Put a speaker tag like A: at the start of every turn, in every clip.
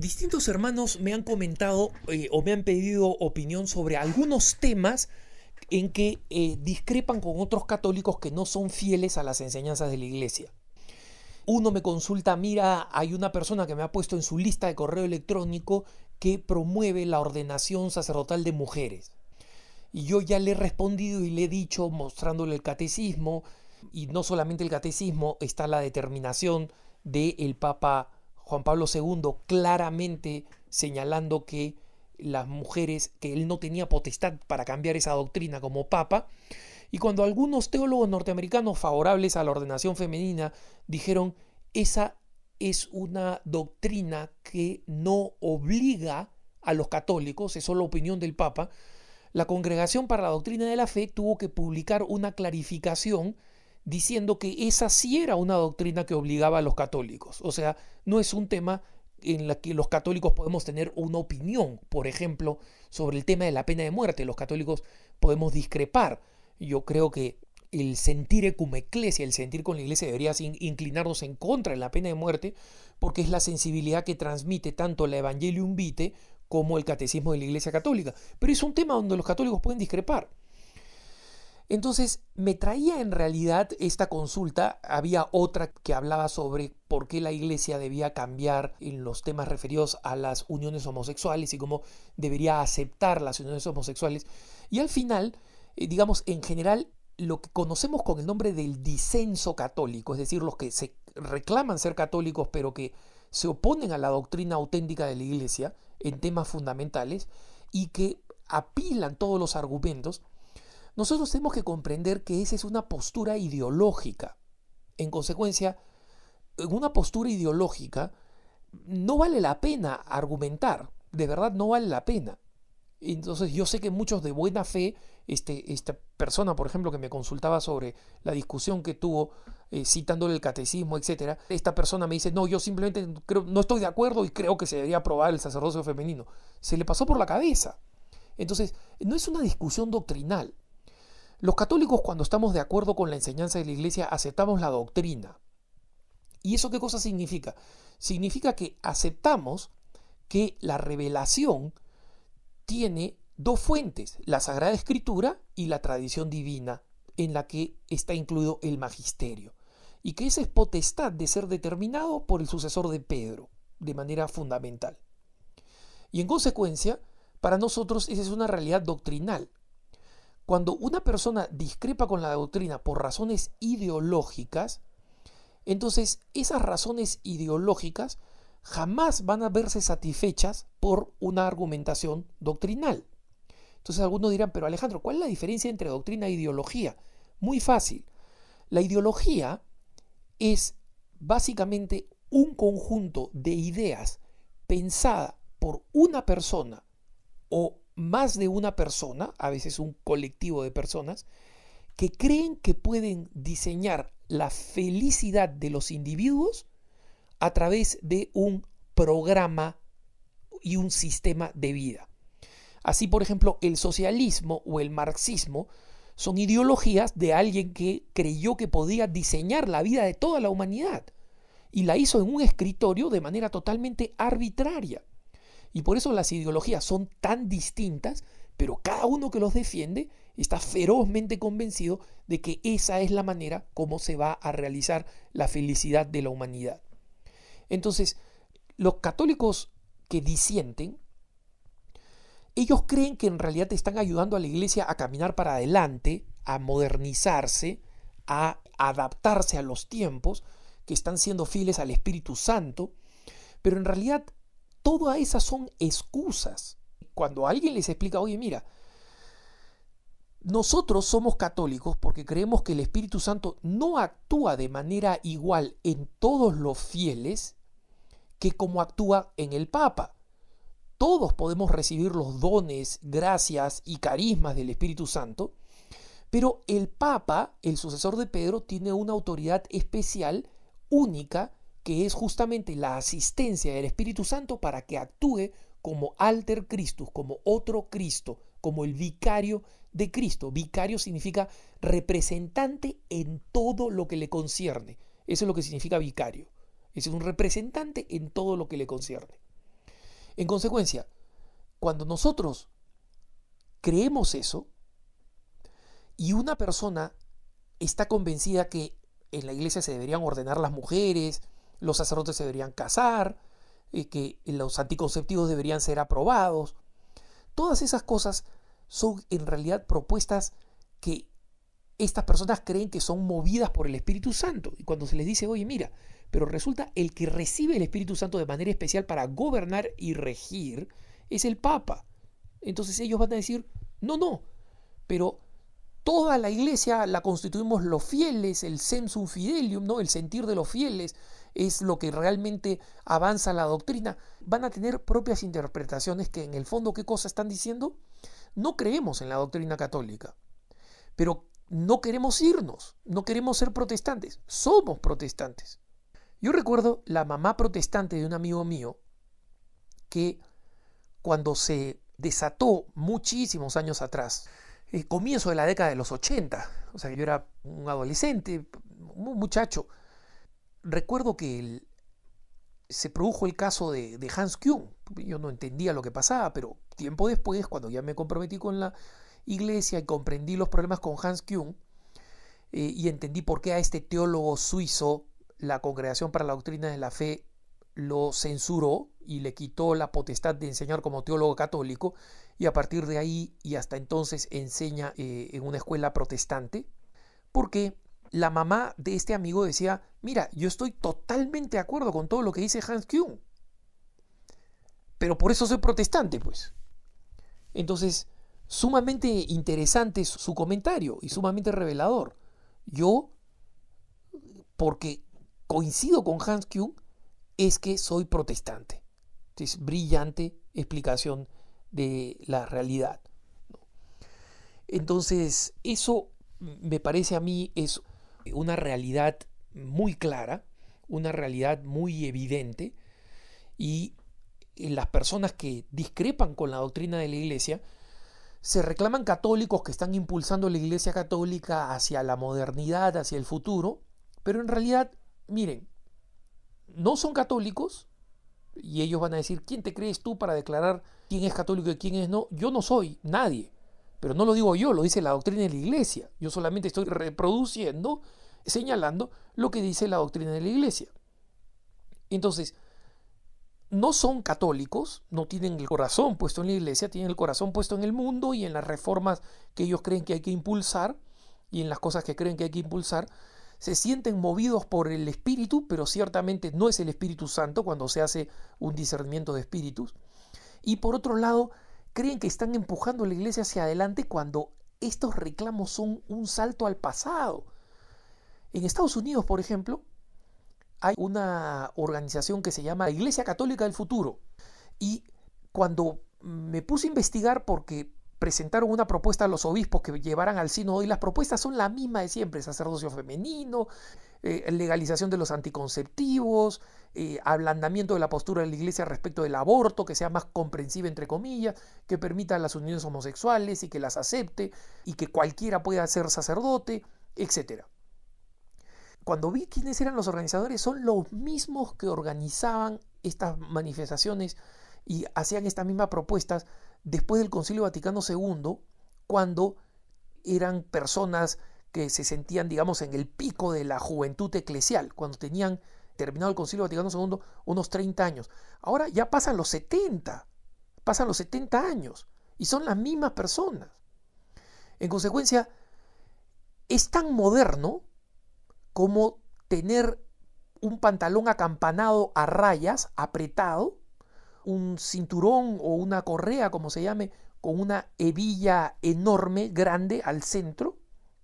A: Distintos hermanos me han comentado o me han pedido opinión sobre algunos temas en que discrepan con otros católicos que no son fieles a las enseñanzas de la iglesia. Uno me consulta, mira, hay una persona que me ha puesto en su lista de correo electrónico que promueve la ordenación sacerdotal de mujeres. Y yo ya le he respondido y le he dicho, mostrándole el catecismo, y no solamente el catecismo, está la determinación del Papa Juan Pablo II claramente señalando que las mujeres, que él no tenía potestad para cambiar esa doctrina como papa. Y cuando algunos teólogos norteamericanos favorables a la ordenación femenina dijeron, esa es una doctrina que no obliga a los católicos, es solo opinión del Papa, la Congregación para la Doctrina de la Fe tuvo que publicar una clarificación diciendo que esa sí era una doctrina que obligaba a los católicos. O sea, no es un tema en el que los católicos podemos tener una opinión, por ejemplo, sobre el tema de la pena de muerte. Los católicos podemos discrepar. Yo creo que el sentir cum ecclesia, el sentir con la iglesia, debería inclinarnos en contra de la pena de muerte, porque es la sensibilidad que transmite tanto la Evangelium Vitae como el catecismo de la Iglesia Católica. Pero es un tema donde los católicos pueden discrepar. Entonces, me traía en realidad esta consulta. Había otra que hablaba sobre por qué la iglesia debía cambiar en los temas referidos a las uniones homosexuales y cómo debería aceptar las uniones homosexuales. Y al final, digamos, en general, lo que conocemos con el nombre del disenso católico, es decir, los que se reclaman ser católicos pero que se oponen a la doctrina auténtica de la iglesia en temas fundamentales y que apilan todos los argumentos, nosotros tenemos que comprender que esa es una postura ideológica. En consecuencia, en una postura ideológica no vale la pena argumentar, de verdad no vale la pena. Entonces yo sé que muchos de buena fe, esta persona por ejemplo que me consultaba sobre la discusión que tuvo citándole el catecismo, etcétera, esta persona me dice, no, yo simplemente no estoy de acuerdo y creo que se debería aprobar el sacerdocio femenino. Se le pasó por la cabeza. Entonces no es una discusión doctrinal. Los católicos, cuando estamos de acuerdo con la enseñanza de la iglesia, aceptamos la doctrina. ¿Y eso qué cosa significa? Significa que aceptamos que la revelación tiene dos fuentes, la Sagrada Escritura y la tradición divina, en la que está incluido el magisterio, y que esa es potestad de ser determinado por el sucesor de Pedro, de manera fundamental. Y en consecuencia, para nosotros esa es una realidad doctrinal. Cuando una persona discrepa con la doctrina por razones ideológicas, entonces esas razones ideológicas jamás van a verse satisfechas por una argumentación doctrinal. Entonces algunos dirán, pero Alejandro, ¿cuál es la diferencia entre doctrina e ideología? Muy fácil. La ideología es básicamente un conjunto de ideas pensada por una persona o más de una persona, a veces un colectivo de personas, que creen que pueden diseñar la felicidad de los individuos a través de un programa y un sistema de vida. Así, por ejemplo, el socialismo o el marxismo son ideologías de alguien que creyó que podía diseñar la vida de toda la humanidad y la hizo en un escritorio de manera totalmente arbitraria. Y por eso las ideologías son tan distintas, pero cada uno que los defiende está ferozmente convencido de que esa es la manera como se va a realizar la felicidad de la humanidad. Entonces, los católicos que disienten, ellos creen que en realidad están ayudando a la iglesia a caminar para adelante, a modernizarse, a adaptarse a los tiempos, que están siendo fieles al Espíritu Santo, pero en realidad todas esas son excusas. Cuando alguien les explica, oye, mira, nosotros somos católicos porque creemos que el Espíritu Santo no actúa de manera igual en todos los fieles que como actúa en el Papa. Todos podemos recibir los dones, gracias y carismas del Espíritu Santo, pero el Papa, el sucesor de Pedro, tiene una autoridad especial, única, que es justamente la asistencia del Espíritu Santo para que actúe como alter Christus, como otro Cristo, como el vicario de Cristo. Vicario significa representante en todo lo que le concierne. Eso es lo que significa vicario. Es un representante en todo lo que le concierne. En consecuencia, cuando nosotros creemos eso y una persona está convencida que en la iglesia se deberían ordenar las mujeres, los sacerdotes se deberían casar, que los anticonceptivos deberían ser aprobados, todas esas cosas son en realidad propuestas que estas personas creen que son movidas por el Espíritu Santo. Y cuando se les dice, oye, mira, pero resulta el que recibe el Espíritu Santo de manera especial para gobernar y regir es el Papa. Entonces ellos van a decir, no, pero toda la iglesia la constituimos los fieles, el sensum fidelium, ¿no? El sentir de los fieles es lo que realmente avanza la doctrina. Van a tener propias interpretaciones que en el fondo, ¿qué cosa están diciendo? No creemos en la doctrina católica, pero no queremos irnos, no queremos ser protestantes, somos protestantes. Yo recuerdo la mamá protestante de un amigo mío que cuando se desató muchísimos años atrás, comienzo de la década de los 80, o sea, yo era un adolescente, un muchacho, recuerdo que se produjo el caso de Hans Küng. Yo no entendía lo que pasaba, pero tiempo después, cuando ya me comprometí con la iglesia y comprendí los problemas con Hans Küng, y entendí por qué a este teólogo suizo la Congregación para la Doctrina de la Fe lo censuró y le quitó la potestad de enseñar como teólogo católico, y a partir de ahí y hasta entonces enseña en una escuela protestante, porque la mamá de este amigo decía, mira, yo estoy totalmente de acuerdo con todo lo que dice Hans Küng, pero por eso soy protestante, pues. Entonces, sumamente interesante su comentario y sumamente revelador. Yo, porque coincido con Hans Küng, es que soy protestante. Es brillante explicación de la realidad. Entonces, eso me parece a mí es una realidad muy clara, una realidad muy evidente, y las personas que discrepan con la doctrina de la iglesia se reclaman católicos que están impulsando la iglesia católica hacia la modernidad, hacia el futuro, pero en realidad, miren, no son católicos, y ellos van a decir, ¿quién te crees tú para declarar quién es católico y quién es no? Yo no soy nadie, pero no lo digo yo, lo dice la doctrina de la iglesia. Yo solamente estoy reproduciendo, señalando lo que dice la doctrina de la iglesia. Entonces, no son católicos, no tienen el corazón puesto en la iglesia, tienen el corazón puesto en el mundo y en las reformas que ellos creen que hay que impulsar y en las cosas que creen que hay que impulsar. Se sienten movidos por el Espíritu, pero ciertamente no es el Espíritu Santo cuando se hace un discernimiento de espíritus. Y por otro lado, creen que están empujando a la iglesia hacia adelante cuando estos reclamos son un salto al pasado. En Estados Unidos, por ejemplo, hay una organización que se llama la Iglesia Católica del Futuro. Y cuando me puse a investigar, porque presentaron una propuesta a los obispos que llevaran al sínodo, y las propuestas son la misma de siempre: sacerdocio femenino, legalización de los anticonceptivos, ablandamiento de la postura de la iglesia respecto del aborto, que sea más comprensiva entre comillas, que permita las uniones homosexuales y que las acepte, y que cualquiera pueda ser sacerdote, etc. Cuando vi quiénes eran los organizadores, son los mismos que organizaban estas manifestaciones y hacían estas mismas propuestas después del Concilio Vaticano II, cuando eran personas que se sentían, digamos, en el pico de la juventud eclesial, cuando tenían terminado el Concilio Vaticano II unos 30 años. Ahora ya pasan los 70 años, y son las mismas personas. En consecuencia, es tan moderno como tener un pantalón acampanado a rayas, apretado, un cinturón o una correa, como se llame, con una hebilla enorme, grande, al centro,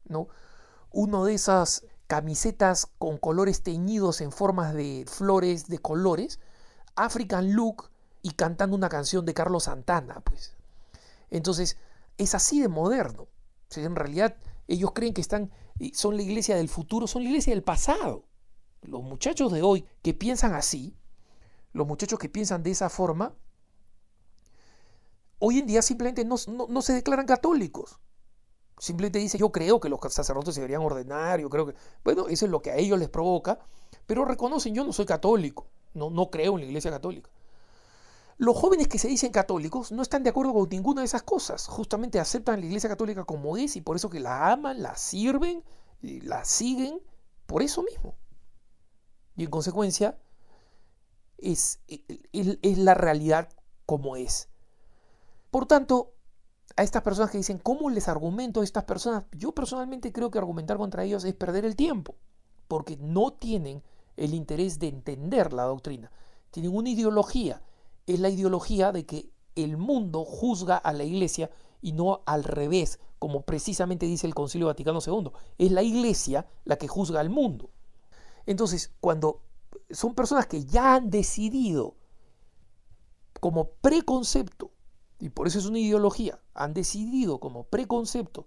A: ¿no? Uno de esas camisetas con colores teñidos en formas de flores de colores, African look, y cantando una canción de Carlos Santana, pues. Entonces, es así de moderno. O sea, en realidad, ellos creen que son la iglesia del futuro, son la iglesia del pasado. Los muchachos de hoy que piensan así, los muchachos que piensan de esa forma, hoy en día simplemente no se declaran católicos. Simplemente dicen, yo creo que los sacerdotes se deberían ordenar, yo creo que... Bueno, eso es lo que a ellos les provoca, pero reconocen, yo no soy católico, no creo en la iglesia católica. Los jóvenes que se dicen católicos no están de acuerdo con ninguna de esas cosas. Justamente aceptan la Iglesia Católica como es y por eso que la aman, la sirven, y la siguen, por eso mismo. Y en consecuencia es la realidad como es. Por tanto, a estas personas que dicen, ¿cómo les argumento a estas personas? Yo personalmente creo que argumentar contra ellos es perder el tiempo, porque no tienen el interés de entender la doctrina. Tienen una ideología. Es la ideología de que el mundo juzga a la Iglesia y no al revés, como precisamente dice el Concilio Vaticano II. Es la Iglesia la que juzga al mundo. Entonces, cuando son personas que ya han decidido como preconcepto, y por eso es una ideología, han decidido como preconcepto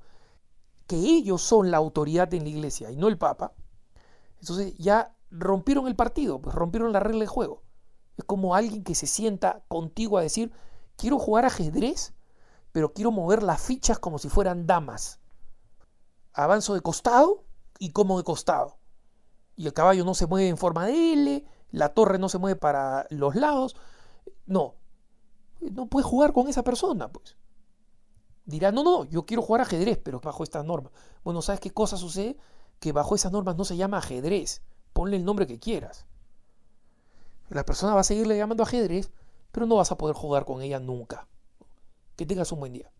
A: que ellos son la autoridad en la Iglesia y no el Papa, entonces ya rompieron el partido, pues rompieron la regla de juego. Es como alguien que se sienta contigo a decir, quiero jugar ajedrez, pero quiero mover las fichas como si fueran damas. Avanzo de costado y como de costado. Y el caballo no se mueve en forma de L, la torre no se mueve para los lados. No puedes jugar con esa persona, pues. Dirá, no, yo quiero jugar ajedrez, pero bajo estas normas. Bueno, ¿sabes qué cosa sucede? Que bajo esas normas no se llama ajedrez. Ponle el nombre que quieras. La persona va a seguirle llamando ajedrez, pero no vas a poder jugar con ella nunca. Que tengas un buen día.